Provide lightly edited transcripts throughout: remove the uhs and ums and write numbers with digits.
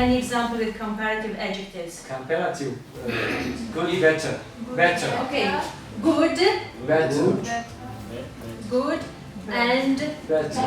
Any example with comparative adjectives? Comparative. Good, better. Better. Okay. Good, Better. good, and better.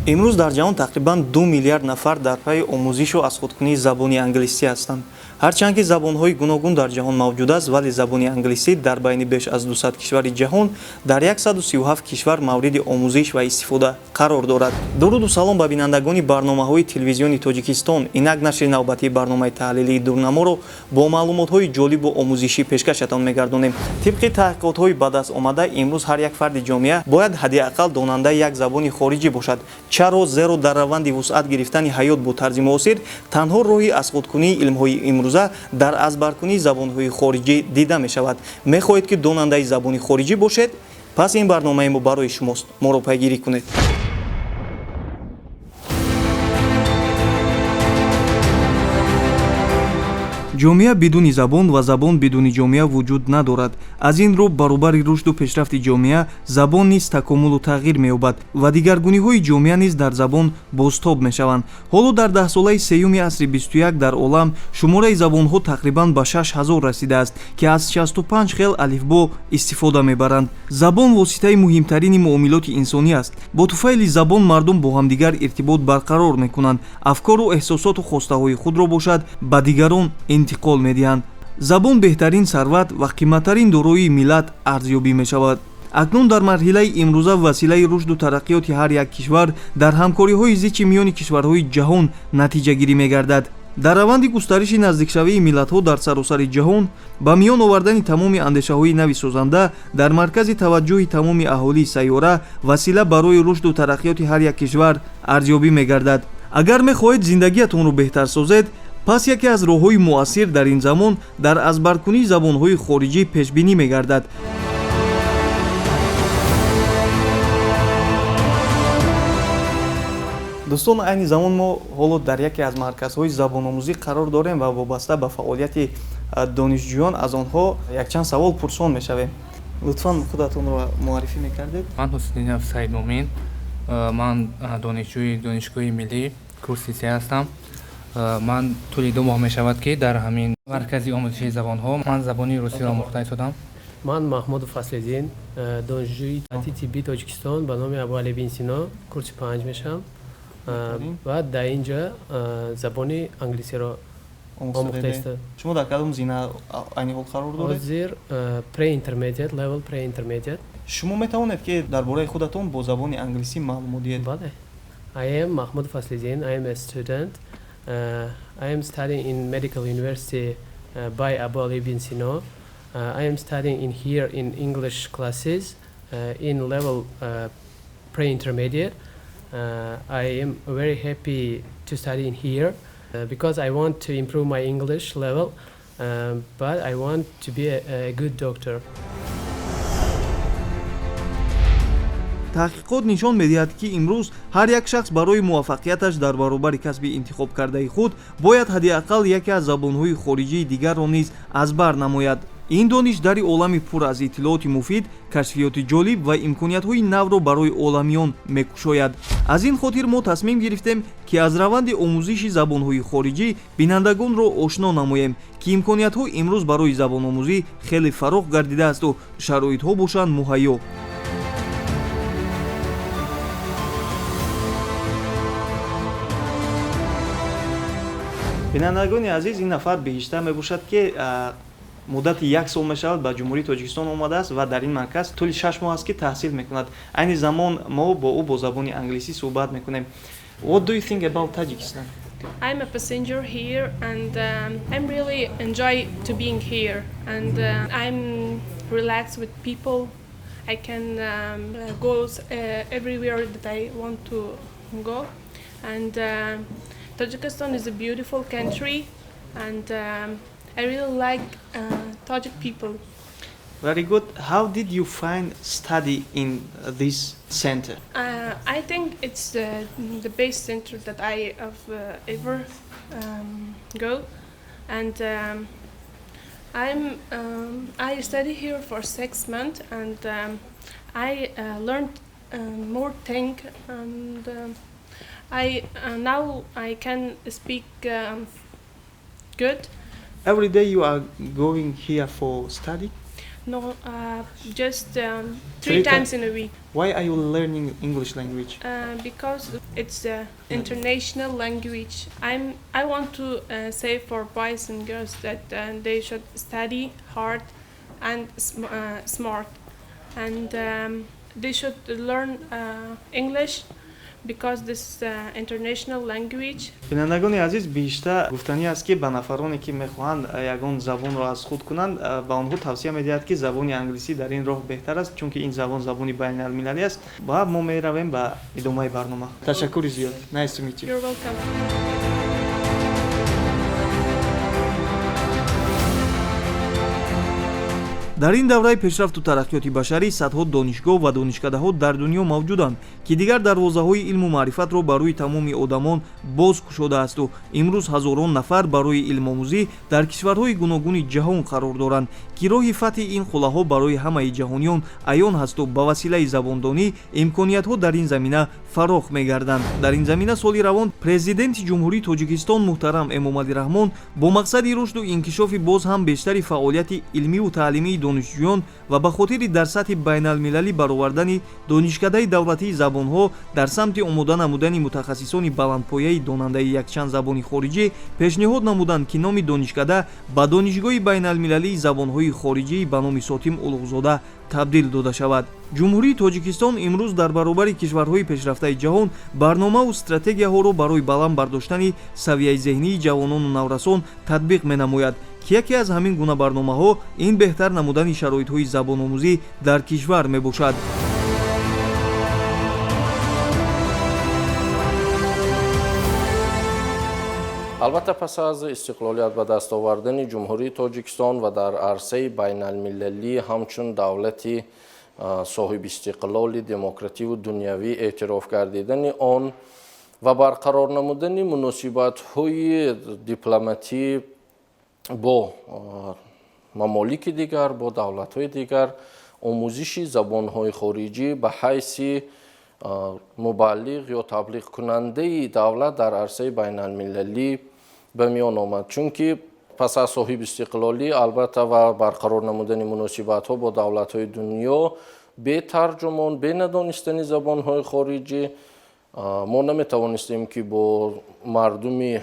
имрӯз дар ҷаҳон тақрибан 2 миллиард нафар дар пайи омӯзишу аз худкунии забони англисӣ ҳастанд. ҳарчанд ки забонҳои гуногун дар ҷаҳон мавҷуд аст, вале забони англисӣ дар байни беш аз 200 кишвари ҷаҳон дар 137 кишвар мавриди омӯзиш ва истифода қарор дорад. дуруду салом ба бинандагони барномаҳои телевизиони Тоҷикистон. Инак нашри навбатии барномаи таҳлилии дурнаморо бо маълумотҳои ҷолибу омӯзишӣ пешкашатон мегардонем. тибқи таҳқиқотҳои ба даст омада, имрӯз ҳар як фарди ҷомеа бояд ҳадиақал донандаи як забони хориҷӣ бошад. чаро зеро дар раванди вусъат гирифтани ҳаёт бо тарзи муосир танҳо роҳи аз худкунии илмҳои имрӯза дар азбаркунии забонҳои хориҷӣ дида мешавад. мехоҳед ки донандаи забони хориҷӣ бошед? пас ин барномаи мо барои шумост. моро пайгирӣ кунед. ҷомеа бидуни забон ва забон бидуни ҷомеа вуҷуд надорад. аз ин рӯ баробари рушду пешрафти ҷомеа забон низ такоммулу тағйир меёбад ва дигаргуниҳои ҷомеа низ дар забон бозтоб мешаванд. ҳоло дар даҳсолаи сеюми асри 21 дар олам шумораи забонҳо тақрибан ба 6000 расидааст, ки аз 65 хел алифбо истифода мебаранд. забон воситаи муҳимтарини муомилоти инсонӣ аст. бо туфайли забон мардум бо ҳамдигар иртибот барқарор мекунанд, афкору эҳсосоту хостаҳои худро бошад ба дигарон интиқол медиҳанд. забон беҳтарин сарват ва қиматтарин дороии миллат арзёбӣ мешавад. акнун дар марҳилаи имрӯза василаи рушду тараққиёти ҳар як кишвар дар ҳамкориҳои зичи миёни кишварҳои ҷаҳон натиҷагирӣ мегардад. дар раванди густариши наздикшавии миллатҳо дар саросари ҷаҳон ба миён овардани тамоми андешаҳои нави созанда дар маркази таваҷҷӯҳи тамоми аҳолии сайёра васила барои рушду тараққиёти ҳар як кишвар арзёбӣ мегардад. агар мехоҳед зиндагиатонро беҳтар созед, пас яке аз роҳҳои муассир дар ин замон дар азбаркунии забонҳои хориҷӣ пешбинӣ мегардад. дӯстон, айни замон мо ҳоло дар яке аз марказҳои забономӯзӣ қарор дорем ва вобаста ба фаъолияти донишҷӯён аз онҳо якчанд савол пурсон мешавем. лутфан худатонро муаррифӣ мекардед? ман ҳусниддинов Саид Муъмин, ман донишҷӯи донишгоҳи миллӣ курси 3 ҳастам. ман тӯли 2 моҳ мешавад ки дар ҳамин маркази омӯзиши забонҳо ман забони русиро омӯхта истодам. ман Маҳмуд Фаслиддин, донишҷӯи таҳтии тиббии Тоҷикистон ба номи Абу Али Бин Сино курси 5 мешавам ва дар инҷа забони англисиро омӯхта истодам. шумо дар кадом зина айни ҳол қарор доред? ҳозир pre-intermediate level pre-intermediate. шумо метавонед ки дар бораи худатон бо забони англисӣ маълумот диҳед? Balе. I am Mahmoud Faslidin. I am a student. I am studying in Medical University by Abu Ali Bin Sino. I am studying in here in English classes in level pre-intermediate. I am very happy to study in here because I want to improve my English level, but I want to be a good doctor. таҳқиқот нишон медиҳад ки имрӯз ҳар як шахс барои муваффақияташ дар баробари касби интихобкардаи худ бояд ҳадиақал яке аз забонҳои хориҷии дигарро низ аз бар намояд. ин дониш дари олами пур аз иттилооти муфид, кашфиёти ҷолиб ва имкониятҳои навро барои оламиён мекушояд. аз ин хотир мо тасмим гирифтем ки аз раванди омӯзиши забонҳои хориҷӣ бинандагонро ошно намоем, ки имкониятҳо имрӯз барои забономӯзӣ хеле фароғ гардидаасту шароитҳо бошанд муҳайё. бинандагони азиз, ин нафар биштар мебошад ки муддати 1 сол мешавад ба ҷумҳурии Тоҷикистон омадааст ва дар ин марказ тӯли 6 моҳ аст ки таҳсил мекунад. айни замон мо бо ӯ бо забони англисӣ суҳбат мекунем. What do you think about Tajikistan? I'm a passenger here and I'm really enjoy to being here and I'm relaxed with people. I can go everywhere that I want to go and Tajikistan is a beautiful country and I really like Tajik people. Very good. How did you find study in this center? I think it's the best center that I have ever go, and I study here for 6 months, and I learned more things, and I now I can speak good. Every day you are going here for study? No, just Three three times in a week. Why are you learning English language? Because it's an international language. I want to say for boys and girls that they should study hard and smart, and they should learn English because this is international language. бинандагони азиз, бештар гуфтанӣ аст ки ба нафароне ки мехоҳанд ягон забонро аз худ кунанд, ба онҳо тавсия медиҳад ки забони англисӣ дар ин роҳ беҳтар аст, чунки ин забон забони байналмилалӣ аст. Ба мо меравем ба идомаи барнома. Ташаккури зиёд. Nice to meet you. You're welcome. дар ин давраи пешрафту тараққиёти башарӣ садҳо донишгоҳ ва донишкадаҳо дар дунё мавҷуданд, ки дигар дарвозаҳои илму маърифатро ба рӯи тамоми одамон боз кушодаасту имрӯз ҳазорон нафар барои илмомӯзӣ дар кишварҳои гуногуни ҷаҳон қарор доранд, ки роҳи фатҳи ин хулаҳо барои ҳамаи ҷаҳониён аён ҳасту ба василаи забондонӣ имкониятҳо дар ин замина фарох мегарданд. дар ин замина соли равон президенти ҷумҳурии Тоҷикистон муҳтарам Эмомалӣ Раҳмон бо мақсади рушду инкишофи боз ҳам бештари фаъолияти илмиву таълимии донишҷӯён ва ба хотири дар сатҳи байналмилалӣ баровардани донишкадаи давлатии забонҳо дар самти омода намудани мутахассисони баландпояи донандаи якчанд забони хориҷӣ пешниҳод намуданд, ки номи донишкада ба донишгоҳи байналмилалии забонҳои хориҷӣ ба номи Сотим Улуғзода табдил дода шавад. ҷумҳурии Тоҷикистон имрӯз дар баробари кишварҳои пешрафтаи ҷаҳон барномаву стратегияҳоро барои баланд бардоштани савияи зеҳнии ҷавонону наврасон татбиқ менамояд, ки яке аз ҳамин гуна барномаҳо ин беҳтар намудани шароитҳои забономӯзӣ дар кишвар мебошад. албатта пас аз истиқлолият ба даст овардани ҷумҳурии Тоҷикистон ва дар арсаи байналмилалӣ ҳамчун давлати соҳиби истиқлоли демокративу дунявӣ эътироф гардидани он ва барқарор намудани муносибатҳои дипломатӣ бо мамолики дигар, бо давлатҳои дигар, омӯзиши забонҳои хориҷӣ ба ҳайси мубаллиғ ё таблиғкунандаи давлат дар арсаи байналмилалӣ ба миён омад. Чунки пас аз соҳиби истиқлолӣ албатта ва барқарор намудани муносибатҳо бо давлатҳои дунё бе тарҷумон, бе надонистани забонҳои хориҷӣ мо наметавонистем ки бо мардуми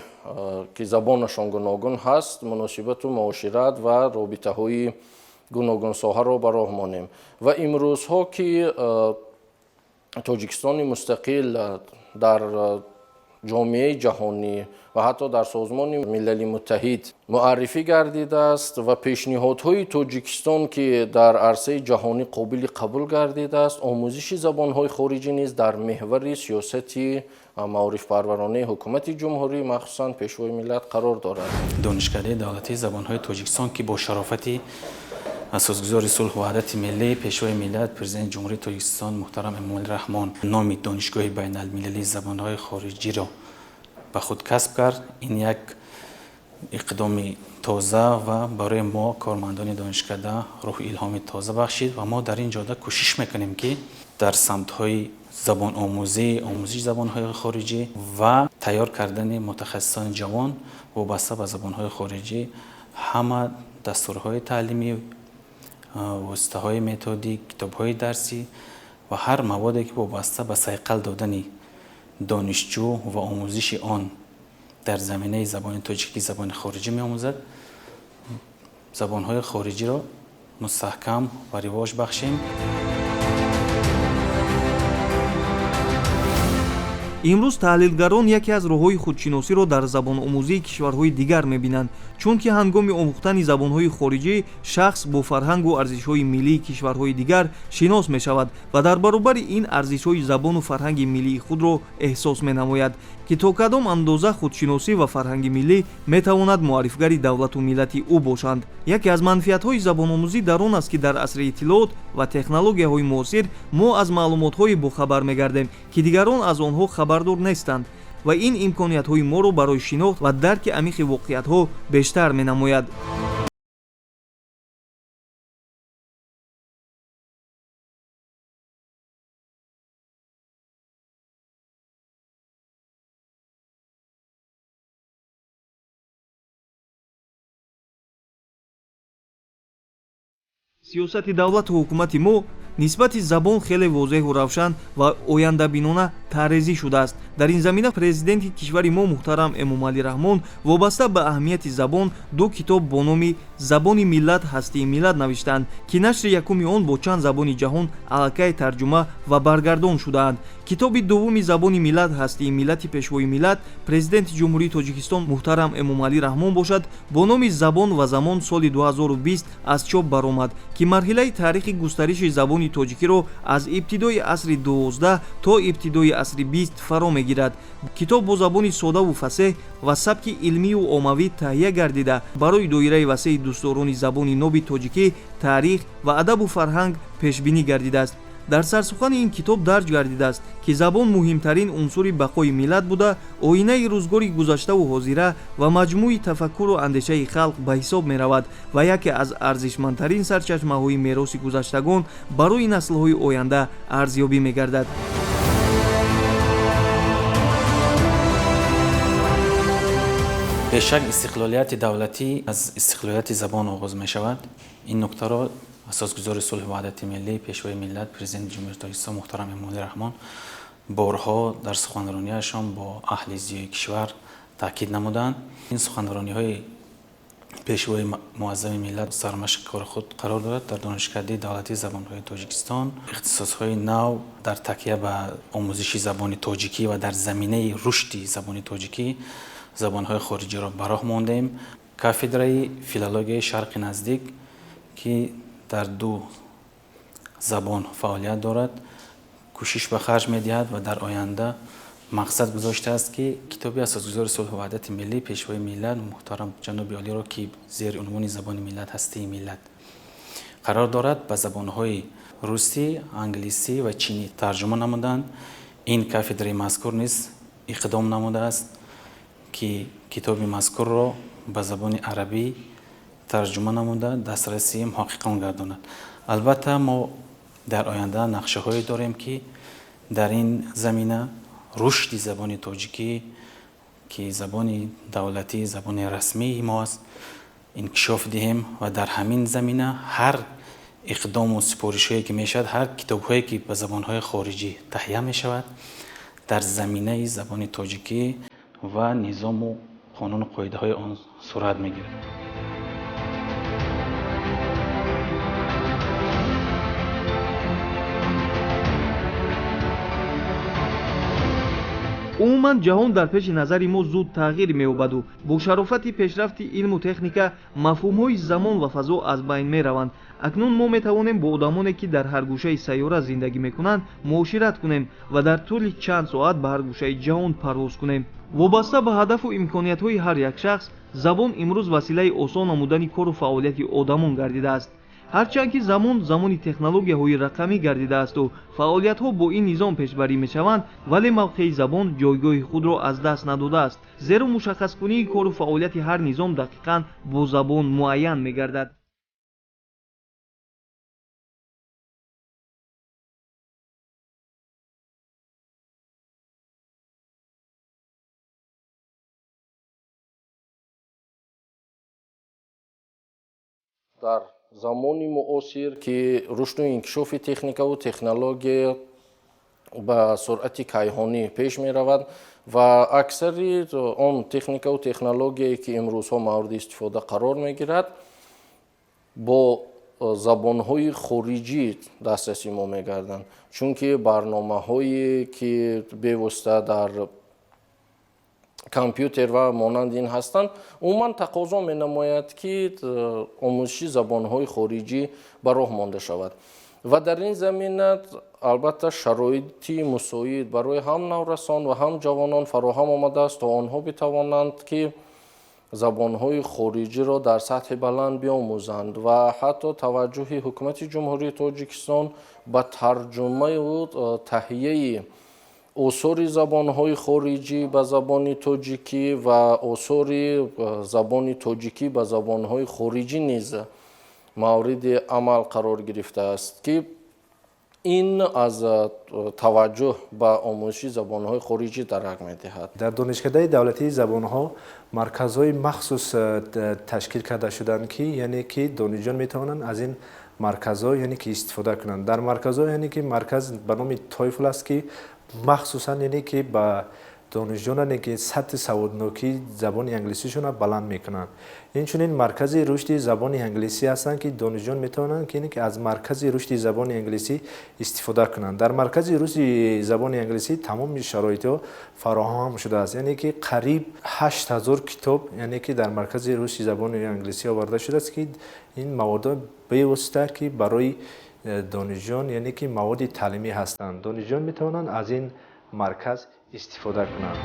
ки забонашон гуногун ҳаст муносибату муошират ва робитаҳои гуногунсоҳаро ба роҳ монем. Ва имрӯзҳо ки Тоҷикистони мустақил дар ҷомеаи ҷаҳонӣ ва ҳатто дар созмони милали муттаҳид муаррифӣ гардидааст ва пешниҳодҳои Тоҷикистон ки дар арсаи ҷаҳонӣ қобили қабул гардидааст, омӯзиши забонҳои хориҷӣ низ дар меҳвари сиёсати маорифпарваронаи ҳукумати ҷумҳурӣ махсусан пешвои миллат қарор дорад. донишкадаи давлатии забонҳои Тоҷикистон ки бо шарофати асосгузори сулҳ ва ваҳдати миллӣ пешвои миллат президенти ҷумҳурии Тоҷикистон муҳтарам Эмомалӣ Раҳмон номи донишгоҳи байналмилалии забонҳои хориҷиро ба худ касб кард. Ин як иқдоми тоза ва барои мо кормандони донишкада рӯҳи илҳоми тоза бахшид ва мо дар ин ҷода кӯшиш мекунем ки дар самтҳои забономӯзӣ, омӯзиши забонҳои хориҷӣ ва тайёр кардани мутахассисони ҷавон вобаста ба забонҳои хориҷӣ ҳама дастурҳои таълимӣ, воситаҳои методӣ, китобҳои дарсӣ ва ҳар маводе ки вобаста ба сайқал додани донишҷӯ ва омӯзиши он дар заминаи забони тоҷикӣ ки забони хориҷӣ меомӯзад, забонҳои хориҷиро мустаҳкам ва ривоҷ бахшем. имрӯз таҳлилгарон яке аз роҳҳои худшиносиро дар забономӯзии кишварҳои дигар мебинанд, чунки ҳангоми омӯхтани забонҳои хориҷӣ шахс бо фарҳангу арзишҳои миллии кишварҳои дигар шинос мешавад ва дар баробари ин арзишҳои забону фарҳанги миллии худро эҳсос менамояд, ки то кадом андоза худшиносӣ ва фарҳанги миллӣ метавонад муаррифгари давлату миллати ӯ бошанд. яке аз манфиатҳои забономӯзӣ дар он аст, ки дар асри иттилоот ва технологияҳои муосир мо аз маълумотҳое бохабар мегардем, ки дигарон аз онҳо хабардор нестанд ва ин имкониятҳои моро барои шинохт ва дарки амиқи воқеиятҳо бештар менамояд. сиёсати давлату ҳукумати мо нисбати забон хеле возеҳу равшан ва ояндабинона таърезӣ шудааст. дар ин замина президенти кишвари мо муҳтарам эмомалӣ раҳмон вобаста ба аҳамияти забон ду китоб бо номи «Забони миллат ҳастии миллат» навиштаанд, ки нашри якуми он бо чанд забони ҷаҳон аллакай тарҷума ва баргардон шудаанд. китоби дуввуми «Забони миллат ҳастии миллати пешвои миллат» президенти ҷумҳурии Тоҷикистон муҳтарам эмомалӣ раҳмон бошад, бо номи «Забон ва замон» соли 2020 аз чоп баромад, ки марҳилаи таърихи густариши забони тоҷикиро аз ибтидои асри 12 то ибтидои асри 20 фаро мегирад. китоб бо забони содаву фасеҳ ва сабки илмию оммавӣ таҳия гардида барои доираи васеъи дӯстдорони забони нови тоҷикӣ таърих ва адабу фарҳанг пешбинӣ гардидааст. дар сарсухани ин китоб дарҷ гардидааст, ки забон муҳимтарин унсури бақои миллат буда, оинаи рӯзгори гузаштаву ҳозира ва маҷмӯи тафаккуру андешаи халқ ба ҳисоб меравад ва яке аз арзишмандтарин сарчашмаҳои мероси гузаштагон барои наслҳои оянда арзёбӣ мегардад. бешак истиқлолияти давлатӣ аз истиқлолияти забон оғоз мешавад. ин нуктаро асосгузори сулҳу ваҳдати миллӣ пешвои миллат президенти ҷумҳурии Тоҷикистон муҳтарам эмомалӣ раҳмон борҳо дар суханраниашон бо аҳли зиёи кишвар таъкид намуданд. ин суханраниҳои пешвои муаззами миллат сармашқи кори худ қарор дорад дар донишкардии давлатии забонҳои Тоҷикистон. ихтисосҳои нав дар такя ба омӯзиши забони тоҷикӣ ва дар заминаи рушди забони тоҷикӣ забонҳои хориҷиро ба роҳ мондем. кафедраи филологияи шарқи наздик ки дар ду забон фаъолият дорад кӯшиш ба харҷ медиҳад ва дар оянда мақсад гузоштааст ки китоби асосгузори сулҳу ваҳдати миллӣ пешвои миллат муҳтарам ҷаноби олиро ки зери унвони забони миллат ҳастии миллат қарор дорад ба забонҳои русӣ, англисӣ ва чинӣ тарҷума намуданд. ин кафедраи мазкур низ иқдом намудааст ки китоби мазкурро ба забони арабӣ тарҷума намуда дастрасии муҳаққиқон гардонад. албатта мо дар оянда нақшаҳое дорем ки дар ин замина рушди забони тоҷикӣ ки забони давлатӣ забони расмии мост инкишоф диҳем ва дар ҳамин замина ҳар иқдому сипоришҳое ки мешавад ҳар китобҳое ки ба забонҳои хориҷӣ таҳия мешавад дар заминаи забони тоҷикӣ ва низому қонуну қоидаҳои он сурат мегирад. умуман ҷаҳон дар пеши назари мо зуд тағйир меёбаду бо шарофати пешрафти илму техника мафҳумҳои замон ва фазо аз байн мераванд. акнун мо метавонем бо одамоне ки дар ҳар гӯшаи сайёра зиндагӣ мекунанд муошират кунем ва дар тӯли чанд соат ба ҳар гӯшаи ҷаҳон парвоз кунем. вобаста ба ҳадафу имкониятҳои ҳар як шахс забон имрӯз василаи осон намудани кору фаъолияти одамон гардидааст. ҳарчанд ки замони технологияҳои рақамӣ гардидаасту фаъолиятҳо бо ин низом пешбарӣ мешаванд, вале мавқеи забон ҷойгоҳи худро аз даст надодааст, зеро мушаххаскунии кору фаъолияти ҳар низом дақиқан бо забон муайян мегардад. дар замони муосир ки рушду инкишофи техникаву технология ба суръати кайҳонӣ пеш меравад ва аксари он техникаву технологияе ки имрӯзҳо мавриди истифода қарор мегирад бо забонҳои хориҷӣ дастрасӣ мо мегарданд, чунки барномаҳое ки бевосита дар компютер ва монанд ин ҳастанд умуман тақозо менамояд ки омӯзиши забонҳои хориҷӣ ба роҳ монда шавад ва дар ин замина албатта шароити мусоид барои ҳам наврасон ва ҳам ҷавонон фароҳам омадааст то онҳо битавонанд ки забонҳои хориҷиро дар сатҳи баланд биомӯзанд ва ҳатто таваҷҷӯҳи ҳукумати ҷумҳурии Тоҷикистон ба тарҷумаю таҳияи осори забонҳои хориҷӣ ба забони тоҷикӣ ва осори забони тоҷикӣ ба забонҳои хориҷӣ низ мавриди амал қарор гирифтааст ки ин аз таваҷҷӯҳ ба омӯзиши забонҳои хориҷӣ дарак медиҳад. дар донишкадаи давлатии забонҳо марказҳои махсус ташкил карда шуданд ки яъне ки донишҷӯён метавонанд аз ин марказҳо яъне ки истифода кунанд. Дар марказҳо яъне ки марказ ба номи TOEFL аст ки махсусан яъне ки ба донишҷӯёне ки сатҳи саводнокии забони англисишона баланд мекунанд. Инчунин маркази рушди забони англисӣ ҳастанд ки донишҷӯён метавонанд ки аз маркази рушди забони англисӣ истифода кунанд. Дар маркази рушди забони англисӣ тамоми шароитҳо фароҳам шудааст. Яъне ки қариб 8000 китоб яъне ки дар маркази рушди забони англисӣ оварда шудааст ки ин маводҳо бевосита ки барои донишҷӯён яъне ки маводи таълимӣ ҳастанд. Донишҷӯён метавонанд аз ин марказ استفاده کنند.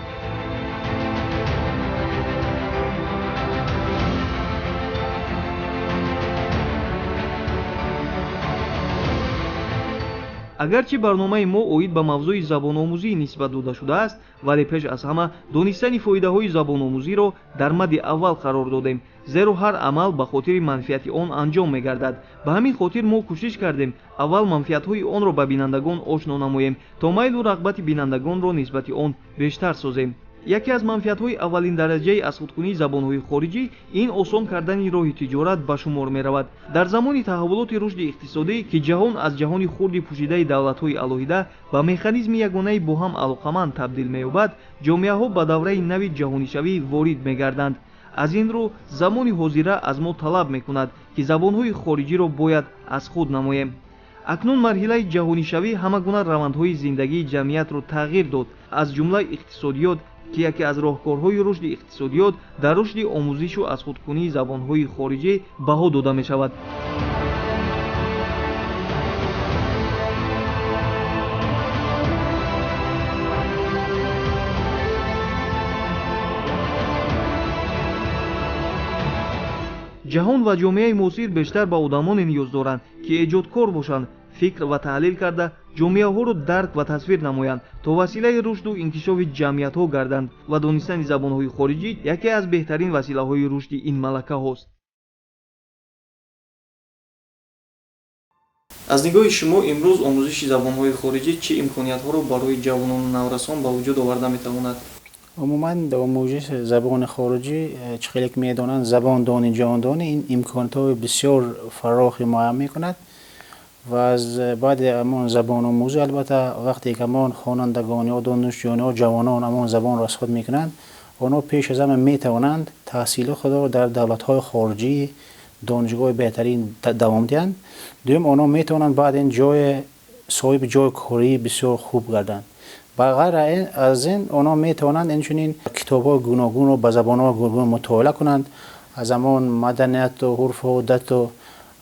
агарчи барномаи мо оид ба мавзӯи забономӯзӣ нисбат дода шудааст, вале пеш аз ҳама донистани фоидаҳои забономӯзиро дар мадди аввал қарор додем, зеро ҳар амал ба хотири манфиати он анҷом мегардад. Ба ҳамин хотир мо кӯшиш кардем аввал манфиатҳои онро ба бинандагон ошно намоем, то майлу рағбати бинандагонро нисбати он бештар созем. яке аз манфиатҳои аввалиндараҷаи аз худкунии забонҳои хориҷӣ ин осон кардани роҳи тиҷорат ба шумор меравад. дар замони таҳаввулоти рушди иқтисодӣ ки ҷаҳон аз ҷаҳони хурди пӯшидаи давлатҳои алоҳида ба механизми ягонаи бо ҳам алоқаманд табдил меёбад, ҷомеаҳо ба давраи нави ҷаҳонишавӣ ворид мегарданд. аз ин рӯ замони ҳозира аз мо талаб мекунад ки забонҳои хориҷиро бояд аз худ намоем. акнун марҳилаи ҷаҳонишавӣ ҳама гуна равандҳои зиндагии ҷамъиятро тағйир дод, аз ҷумла иқтисодиёт ки яке аз роҳкорҳои рушди иқтисодиёт дар рушди омӯзишу аз худкунии забонҳои хориҷӣ баҳо дода мешавад. ҷаҳон ва ҷомеаи муосир бештар ба одамоне ниёз доранд ки эҷодкор бошанд, фикр ва таҳлил карда ҷомеаҳоро дарк ва тасвир намоянд, то василаи рушду инкишофи ҷамъиятҳо гарданд ва донистани забонҳои хориҷӣ яке аз беҳтарин василаҳои рушди ин малакаҳост. аз нигоҳи шумо имрӯз омӯзиши забонҳои хориҷӣ чӣ имкониятҳоро барои ҷавонону наврасон ба вуҷуд оварда метавонад? عموما در آموزش زبان خارجی چقدر که میدانند زبان دانی جهان دانی این امکانات بسیار فراخی مهم میکند و از بعد امان زبان آموزی البته وقتی که امان خوانندگان یا دانشجویان یا جوانان امان زبان را استفاده میکنند آنها پیش از همه میتوانند تحصیل خود را در دولت‌های خارجی دانشگاه بهترین دوام دهند. دوم آنها میتوانند بعد این جای صاحب جای کاری بسیار خوب گردند. بغیر از این آنها میتوانند اینچنین کتاب‌های گوناگون رو به زبان‌های گوناگون مطالعه کنند، از زمان مدنیت و عرف و عادت و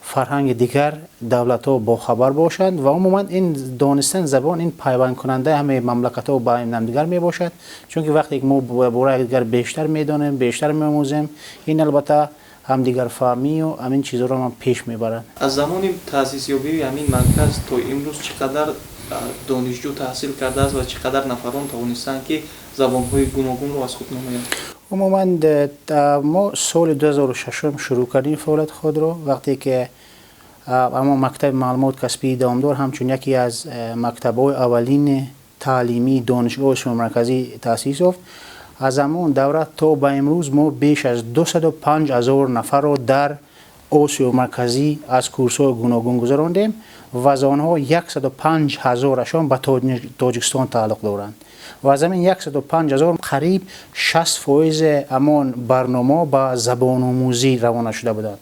فرهنگ دیگر دولت‌ها با خبر باشند و عموما این دانستن زبان این پیوند کننده همه مملکت‌ها با همدیگر میباشد، چون که وقتی ما برای دیگر بیشتر میدانیم بیشتر می‌آموزیم این البته هم دیگر فهمی و همین چیزا رو هم پیش میبرند. از زمان تأسیس یابی همین مرکز تا امروز چقدر دانشجو تحصیل کرده است و چقدر نفران توانستند که زبان‌های گوناگون رو از خود نمایند؟ عموما ما سال 2006 شروع کردیم فعالیت خود رو، وقتی که اما مکتب معلومات کسبی دامدار همچون یکی از مکتب‌های اولین تعلیمی دانشگاه شمال مرکزی تأسیس یافت. از زمان دوره تا به امروز ما بیش از 205,000 نفر رو در آسیا مرکزی از کورس‌های گوناگون گذراندیم و از آنها 105,000شان به تاجیکستان تعلق دارند و از همین 105,000 قریب 60% امان برنامه به زبان آموزی روانه شده بودند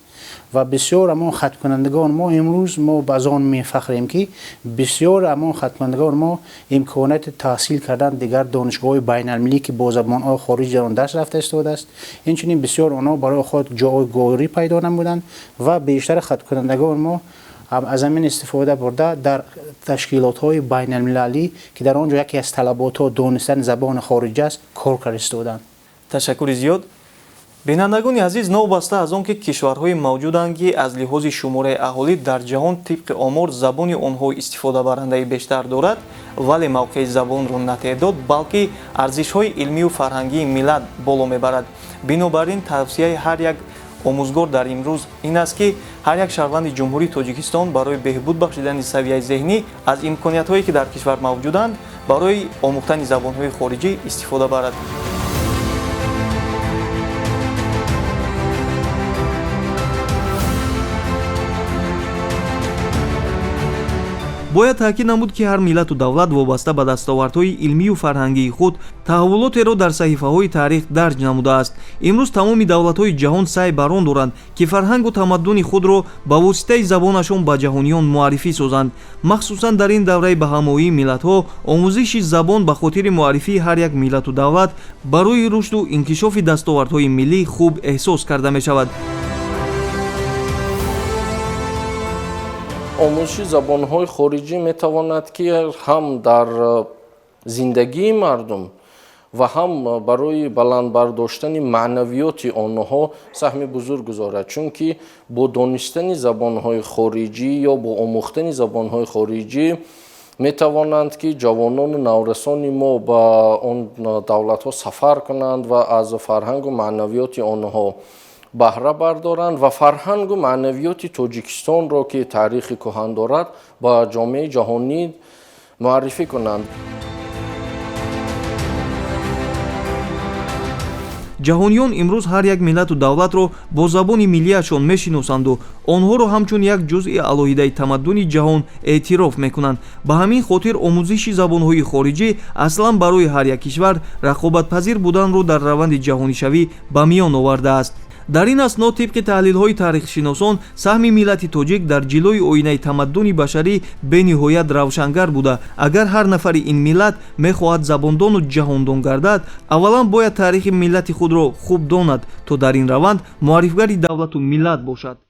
و بسیار امان ختم کنندگان ما امروز ما به آن میفخریم که بسیار امان ختم کنندگان ما امکانات تحصیل کردن دیگر دانشگاه بین المللی که با زبان‌های خارجی در آن درس رفته استفاده است. اینچنین بسیار آنها برای خود جایگزینی پیدا نمودند و بیشتر ختم کنندگان ما از همین استفاده برده در تشکیلات‌های بین المللی که در آنجا یکی از طلبات ها دانستن زبان خارجی است کار کردند. تشکر زیاد. بینندگان عزیز، نوبسته از آن که کشورهای موجودند که از لحاظ شماره اهالی در جهان طبق آمار زبان آنها استفاده برنده بیشتر دارد، ولی موقع زبان را نه تعداد بلکه ارزش‌های علمی و فرهنگی ملت بالا میبرد. بنابراین توصیه هر یک آموزگار در امروز این است که هر یک شهروند جمهوری تاجیکستان برای بهبود بخشیدن سویه ذهنی از امکانیت‌هایی که در کشور موجودند برای آموختن زبان‌های خارجی استفاده برد. бояд таъкид намуд ки ҳар миллату давлат вобаста ба дастовардҳои илмию фарҳангии худ таҳаввулотеро дар саҳифаҳои таърих дарҷ намудааст. имрӯз тамоми давлатҳои ҷаҳон саъй бар он доранд ки фарҳангу тамаддуни худро ба воситаи забонашон ба ҷаҳониён муаррифӣ созанд. махсусан дар ин давраи ба ҳамоии миллатҳо омӯзиши забон ба хотири муаррифии ҳар як миллату давлат барои рушду инкишофи дастовардҳои миллӣ хуб эҳсос карда мешавад. омӯзиши забонҳои хориҷӣ метавонад ки ҳам дар зиндагии мардум ва ҳам барои баландбардоштани маънавиёти онҳо саҳми бузург гузорад, чунки бо донистани забонҳои хориҷӣ ё бо омӯхтани забонҳои хориҷӣ метавонанд ки ҷавонону наврасони мо ба он давлатҳо сафар кунанд ва аз фарҳангу маънавиёти онҳо баҳра бардоранд ва фарҳангу маънавиёти тоҷикистонро ки таърихи кӯҳан дорад ба ҷомеаи ҷаҳонӣ муаррифӣ кунанд. ҷаҳониён имрӯз ҳар як миллату давлатро бо забони миллиашон мешиносанду онҳоро ҳамчун як ҷузъи алоҳидаи тамаддуни ҷаҳон эътироф мекунанд. ба ҳамин хотир омӯзиши забонҳои хориҷӣ аслан барои ҳар як кишвар рақобатпазир буданро дар раванди ҷаҳонишавӣ ба миён овардааст. дар ин асно тибқи таҳлилҳои таърихшиносон саҳми миллати тоҷик дар ҷилои оинаи тамаддуни башарӣ бениҳоят равшангар буда агар ҳар нафари ин миллат мехоҳад забондону ҷаҳондон гардад аввалан бояд таърихи миллати худро хуб донад то дар ин раванд муаррифгари давлату миллат бошад.